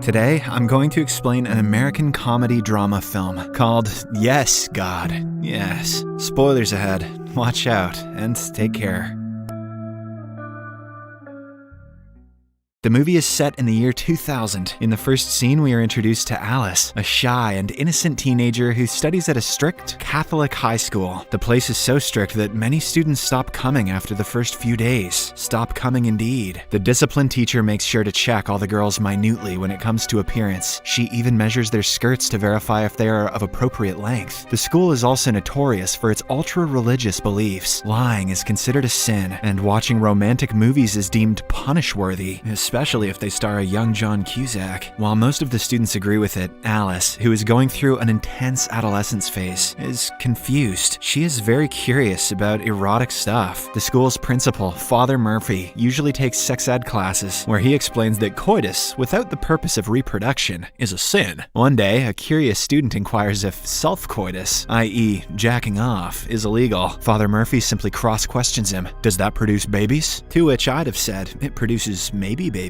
Today, I'm going to explain an American comedy drama film called Yes, God, Yes. Spoilers ahead. Watch out and take care. The movie is set in the year 2000. In the first scene, we are introduced to Alice, a shy and innocent teenager who studies at a strict Catholic high school. The place is so strict that many students stop coming after the first few days. Stop coming indeed. The discipline teacher makes sure to check all the girls minutely when it comes to appearance. She even measures their skirts to verify if they are of appropriate length. The school is also notorious for its ultra-religious beliefs. Lying is considered a sin, and watching romantic movies is deemed punish-worthy, especially if they star a young John Cusack. While most of the students agree with it, Alice, who is going through an intense adolescence phase, is confused. She is very curious about erotic stuff. The school's principal, Father Murphy, usually takes sex ed classes, where he explains that coitus, without the purpose of reproduction, is a sin. One day, a curious student inquires if self-coitus, i.e. jacking off, is illegal. Father Murphy simply cross-questions him. Does that produce babies? To which I'd have said, it produces maybe babies.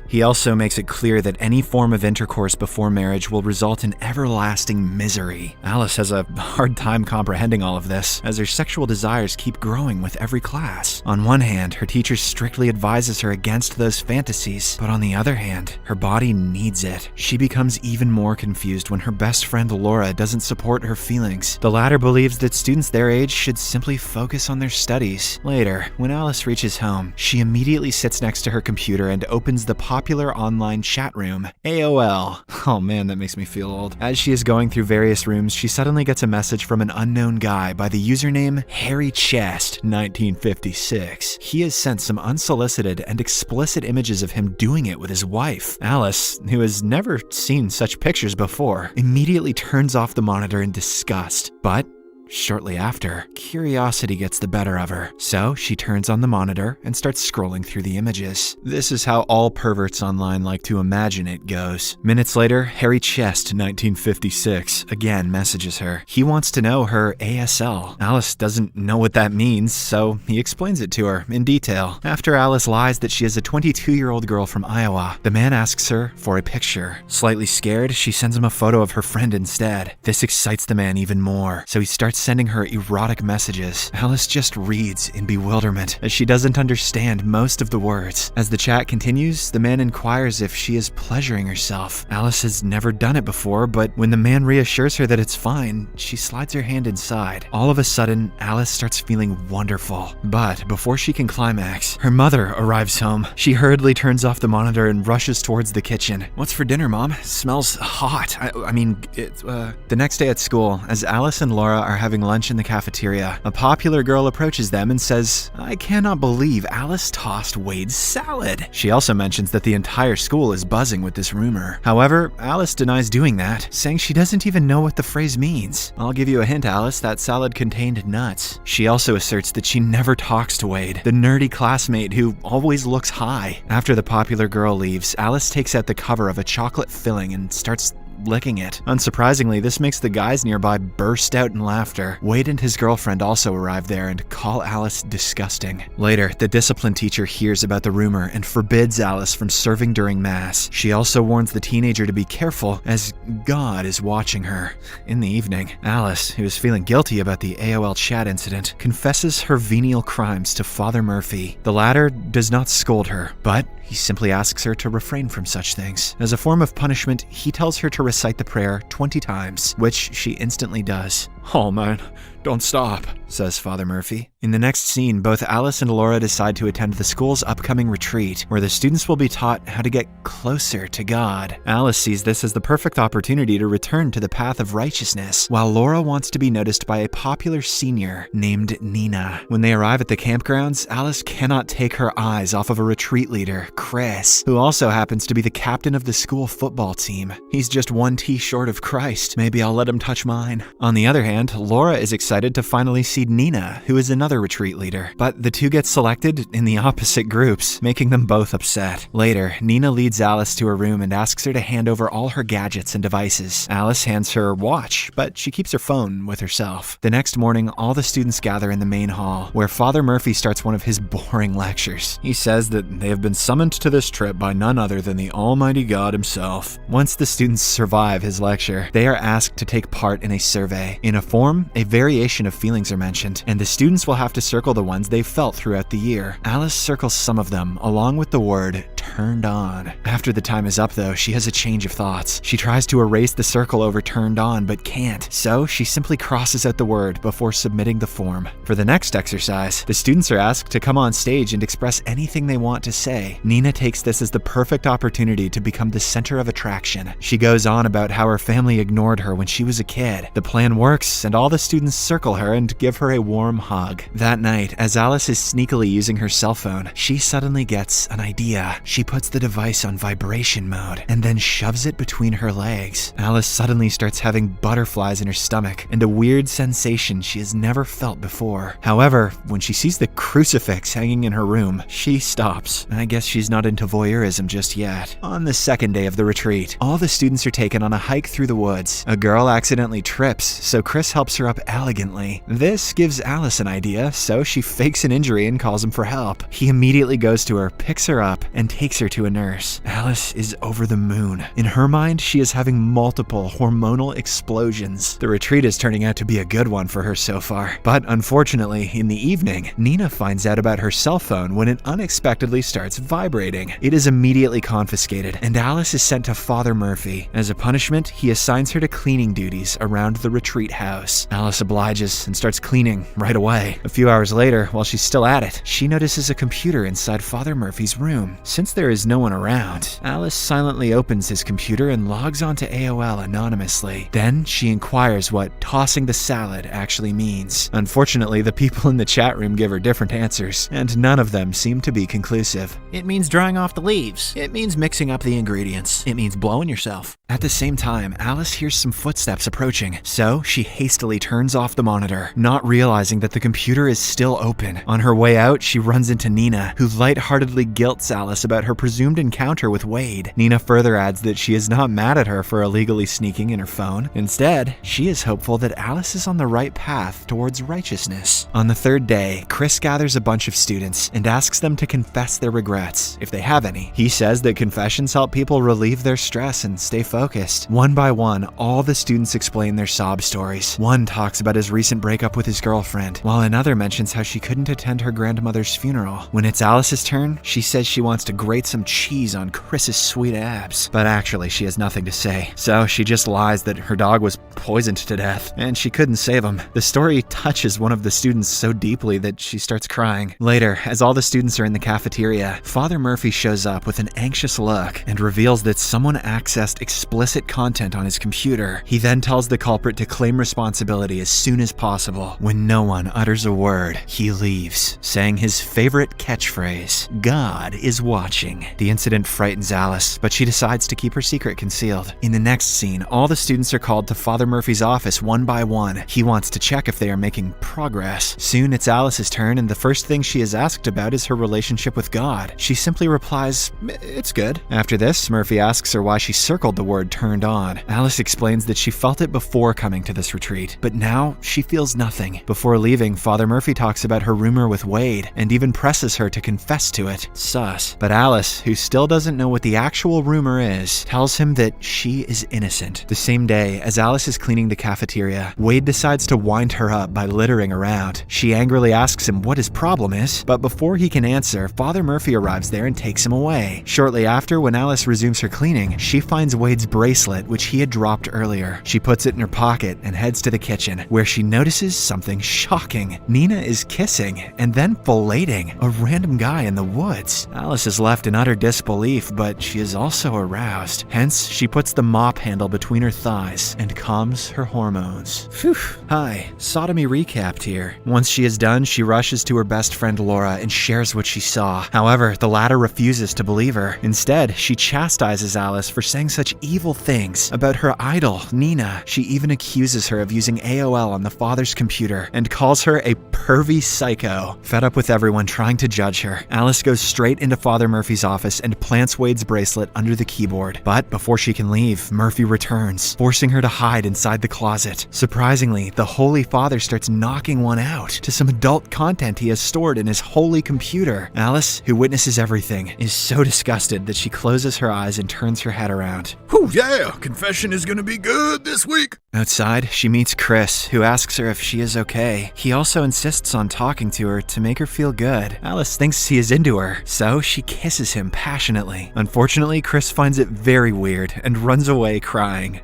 He also makes it clear that any form of intercourse before marriage will result in everlasting misery. Alice has a hard time comprehending all of this, as her sexual desires keep growing with every class. On one hand, her teacher strictly advises her against those fantasies, but on the other hand, her body needs it. She becomes even more confused when her best friend Laura doesn't support her feelings. The latter believes that students their age should simply focus on their studies. Later, when Alice reaches home, she immediately sits next to her computer and opens the popular online chat room, AOL. Oh man, that makes me feel old. As she is going through various rooms, she suddenly gets a message from an unknown guy by the username Hairy Chest 1956. He has sent some unsolicited and explicit images of him doing it with his wife. Alice, who has never seen such pictures before, immediately turns off the monitor in disgust. But shortly after, curiosity gets the better of her, so she turns on the monitor and starts scrolling through the images. This is how all perverts online like to imagine it goes. Minutes later, Hairy Chest 1956 again messages her. He wants to know her ASL. Alice doesn't know what that means, so he explains it to her in detail. After Alice lies that she is a 22-year-old girl from Iowa, the man asks her for a picture. Slightly scared, she sends him a photo of her friend instead. This excites the man even more, so he starts sending her erotic messages. Alice just reads in bewilderment, as she doesn't understand most of the words. As the chat continues, the man inquires if she is pleasuring herself. Alice has never done it before, but when the man reassures her that it's fine, she slides her hand inside. All of a sudden, Alice starts feeling wonderful. But before she can climax, her mother arrives home. She hurriedly turns off the monitor and rushes towards the kitchen. "What's for dinner, Mom? Smells hot. The next day at school, as Alice and Laura are having lunch in the cafeteria, a popular girl approaches them and says, "I cannot believe Alice tossed Wade's salad." She also mentions that the entire school is buzzing with this rumor. However, Alice denies doing that, saying she doesn't even know what the phrase means. "I'll give you a hint, Alice, that salad contained nuts." She also asserts that she never talks to Wade, the nerdy classmate who always looks high. After the popular girl leaves, Alice takes out the cover of a chocolate filling and starts licking it. Unsurprisingly, this makes the guys nearby burst out in laughter. Wade and his girlfriend also arrive there and call Alice disgusting. Later, the discipline teacher hears about the rumor and forbids Alice from serving during mass. She also warns the teenager to be careful, as God is watching her. In the evening, Alice, who is feeling guilty about the AOL chat incident, confesses her venial crimes to Father Murphy. The latter does not scold her, but he simply asks her to refrain from such things. As a form of punishment, he tells her to recite the prayer 20 times, which she instantly does. "Oh man, don't stop," says Father Murphy. In the next scene, both Alice and Laura decide to attend the school's upcoming retreat, where the students will be taught how to get closer to God. Alice sees this as the perfect opportunity to return to the path of righteousness, while Laura wants to be noticed by a popular senior named Nina. When they arrive at the campgrounds, Alice cannot take her eyes off of a retreat leader, Chris, who also happens to be the captain of the school football team. He's just one T short of Christ. Maybe I'll let him touch mine. On the other hand, Laura is excited excited to finally see Nina, who is another retreat leader. But the two get selected in the opposite groups, making them both upset. Later, Nina leads Alice to her room and asks her to hand over all her gadgets and devices. Alice hands her watch, but she keeps her phone with herself. The next morning, all the students gather in the main hall, where Father Murphy starts one of his boring lectures. He says that they have been summoned to this trip by none other than the Almighty God himself. Once the students survive his lecture, they are asked to take part in a survey. In a form, a variation of feelings are mentioned, and the students will have to circle the ones they've felt throughout the year. Alice circles some of them, along with the word turned on. After the time is up though, she has a change of thoughts. She tries to erase the circle over turned on, but can't, so she simply crosses out the word before submitting the form. For the next exercise, the students are asked to come on stage and express anything they want to say. Nina takes this as the perfect opportunity to become the center of attraction. She goes on about how her family ignored her when she was a kid. The plan works, and all the students circle her and give her a warm hug. That night, as Alice is sneakily using her cell phone, she suddenly gets an idea. She puts the device on vibration mode and then shoves it between her legs. Alice suddenly starts having butterflies in her stomach and a weird sensation she has never felt before. However, when she sees the crucifix hanging in her room, she stops. I guess she's not into voyeurism just yet. On the second day of the retreat, all the students are taken on a hike through the woods. A girl accidentally trips, so Chris helps her up elegantly. This gives Alice an idea, so she fakes an injury and calls him for help. He immediately goes to her, picks her up, and takes her to a nurse. Alice is over the moon. In her mind, she is having multiple hormonal explosions. The retreat is turning out to be a good one for her so far. But unfortunately, in the evening, Nina finds out about her cell phone when it unexpectedly starts vibrating. It is immediately confiscated, and Alice is sent to Father Murphy. As a punishment, he assigns her to cleaning duties around the retreat house. Alice obliges and starts cleaning right away. A few hours later, while she's still at it, she notices a computer inside Father Murphy's room. Since there is no one around, Alice silently opens his computer and logs onto AOL anonymously. Then she inquires what tossing the salad actually means. Unfortunately, the people in the chat room give her different answers, and none of them seem to be conclusive. It means drying off the leaves. It means mixing up the ingredients. It means blowing yourself. At the same time, Alice hears some footsteps approaching, so she hastily turns off the monitor, not realizing that the computer is still open. On her way out, she runs into Nina, who lightheartedly guilts Alice about her presumed encounter with Wade. Nina further adds that she is not mad at her for illegally sneaking in her phone. Instead, she is hopeful that Alice is on the right path towards righteousness. On the third day, Chris gathers a bunch of students and asks them to confess their regrets, if they have any. He says that confessions help people relieve their stress and stay focused. One by one, all the students explain their sob stories. One talks about his recent breakup with his girlfriend, while another mentions how she couldn't attend her grandmother's funeral. When it's Alice's turn, she says she wants to grate some cheese on Chris's sweet abs. But actually, she has nothing to say, so she just lies that her dog was poisoned to death, and she couldn't save him. The story touches one of the students so deeply that she starts crying. Later, as all the students are in the cafeteria, Father Murphy shows up with an anxious look and reveals that someone accessed explicit content on his computer. He then tells the culprit to claim responsibility as soon as possible. When no one utters a word, he leaves, saying his favorite catchphrase, "God is watching." The incident frightens Alice, but she decides to keep her secret concealed. In the next scene, all the students are called to Father Murphy's office one by one. He wants to check if they are making progress. Soon it's Alice's turn, and the first thing she is asked about is her relationship with God. She simply replies, "It's good." After this, Murphy asks her why she circled the word turned on. Alice explains that she felt it before coming to this retreat, but now she feels nothing. Before leaving, Father Murphy talks about her rumor with Wade and even presses her to confess to it. Sus. But Alice, who still doesn't know what the actual rumor is, tells him that she is innocent. The same day, as Alice is cleaning the cafeteria, Wade decides to wind her up by littering around. She angrily asks him what his problem is, but before he can answer, Father Murphy arrives there and takes him away. Shortly after, when Alice resumes her cleaning, she finds Wade's bracelet, which he had dropped earlier. She puts it in her pocket and heads to the kitchen, where she notices something shocking. Nina is kissing and then filleting a random guy in the woods. Alice is left left in utter disbelief, but she is also aroused. Hence, she puts the mop handle between her thighs and calms her hormones. Phew. Hi, sodomy recapped here. Once she is done, she rushes to her best friend Laura and shares what she saw. However, the latter refuses to believe her. Instead, she chastises Alice for saying such evil things about her idol, Nina. She even accuses her of using AOL on the father's computer and calls her a pervy psycho. Fed up with everyone trying to judge her, Alice goes straight into Father Murphy's office and plants Wade's bracelet under the keyboard. But before she can leave, Murphy returns, forcing her to hide inside the closet. Surprisingly, the Holy Father starts knocking one out to some adult content he has stored in his holy computer. Alice, who witnesses everything, is so disgusted that she closes her eyes and turns her head around. Whew, yeah, confession is gonna be good this week. Outside, she meets Chris, who asks her if she is okay. He also insists on talking to her to make her feel good. Alice thinks he is into her, so she kisses him passionately. Unfortunately, Chris finds it very weird and runs away crying.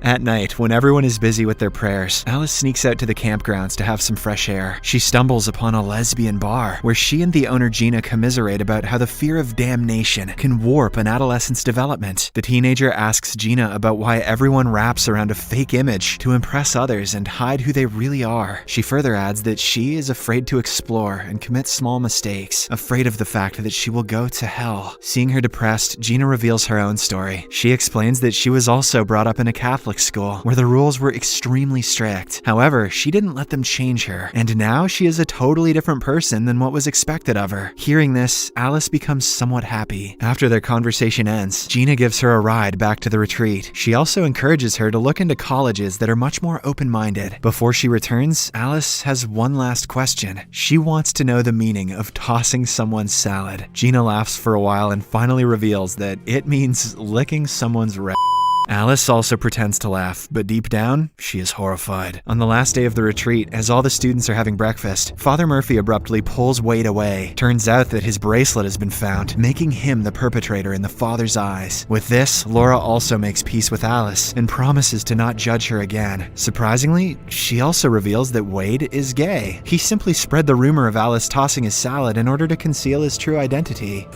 At night, when everyone is busy with their prayers, Alice sneaks out to the campgrounds to have some fresh air. She stumbles upon a lesbian bar, where she and the owner Gina commiserate about how the fear of damnation can warp an adolescent's development. The teenager asks Gina about why everyone wraps around a fake image to impress others and hide who they really are. She further adds that she is afraid to explore and commit small mistakes, afraid of the fact that she will go to hell. Seeing her depressed, Gina reveals her own story. She explains that she was also brought up in a Catholic school where the rules were extremely strict. However, she didn't let them change her, and now she is a totally different person than what was expected of her. Hearing this, Alice becomes somewhat happy. After their conversation ends, Gina gives her a ride back to the retreat. She also encourages her to look into colleges that are much more open-minded. Before she returns, Alice has one last question. She wants to know the meaning of tossing someone's salad. Gina laughs for a while and finally reveals that it means licking someone's Alice also pretends to laugh, but deep down, she is horrified. On the last day of the retreat, as all the students are having breakfast, Father Murphy abruptly pulls Wade away. Turns out that his bracelet has been found, making him the perpetrator in the father's eyes. With this, Laura also makes peace with Alice and promises to not judge her again. Surprisingly, she also reveals that Wade is gay. He simply spread the rumor of Alice tossing his salad in order to conceal his true identity.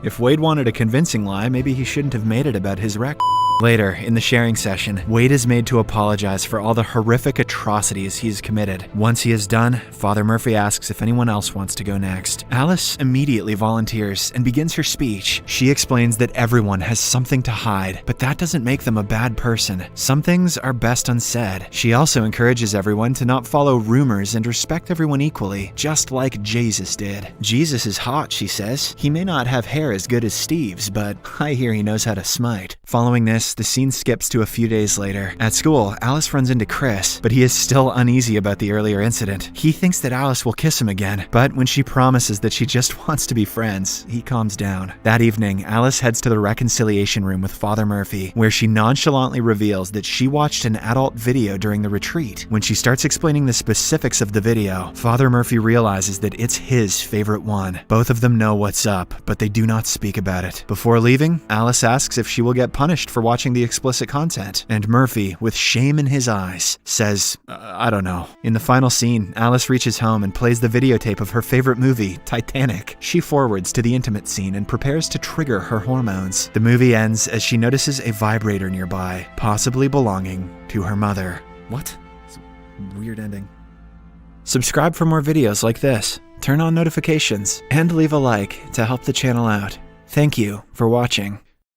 If Wade wanted a convincing lie, maybe he shouldn't have made it about his wreck. Later, in the sharing session, Wade is made to apologize for all the horrific atrocities he's committed. Once he is done, Father Murphy asks if anyone else wants to go next. Alice immediately volunteers and begins her speech. She explains that everyone has something to hide, but that doesn't make them a bad person. Some things are best unsaid. She also encourages everyone to not follow rumors and respect everyone equally, just like Jesus did. Jesus is hot, she says. He may not have hair as good as Steve's, but I hear he knows how to smite. Following this, the scene skips to a few days later. At school, Alice runs into Chris, but he is still uneasy about the earlier incident. He thinks that Alice will kiss him again, but when she promises that she just wants to be friends, he calms down. That evening, Alice heads to the reconciliation room with Father Murphy, where she nonchalantly reveals that she watched an adult video during the retreat. When she starts explaining the specifics of the video, Father Murphy realizes that it's his favorite one. Both of them know what's up, but they do not speak about it. Before leaving, Alice asks if she will get punished for watching the explicit content, and Murphy, with shame in his eyes, says, I don't know. In the final scene, Alice reaches home and plays the videotape of her favorite movie, Titanic. She forwards to the intimate scene and prepares to trigger her hormones. The movie ends as she notices a vibrator nearby, possibly belonging to her mother. What? It's a weird ending. Subscribe for more videos like this, turn on notifications, and leave a like to help the channel out. Thank you for watching.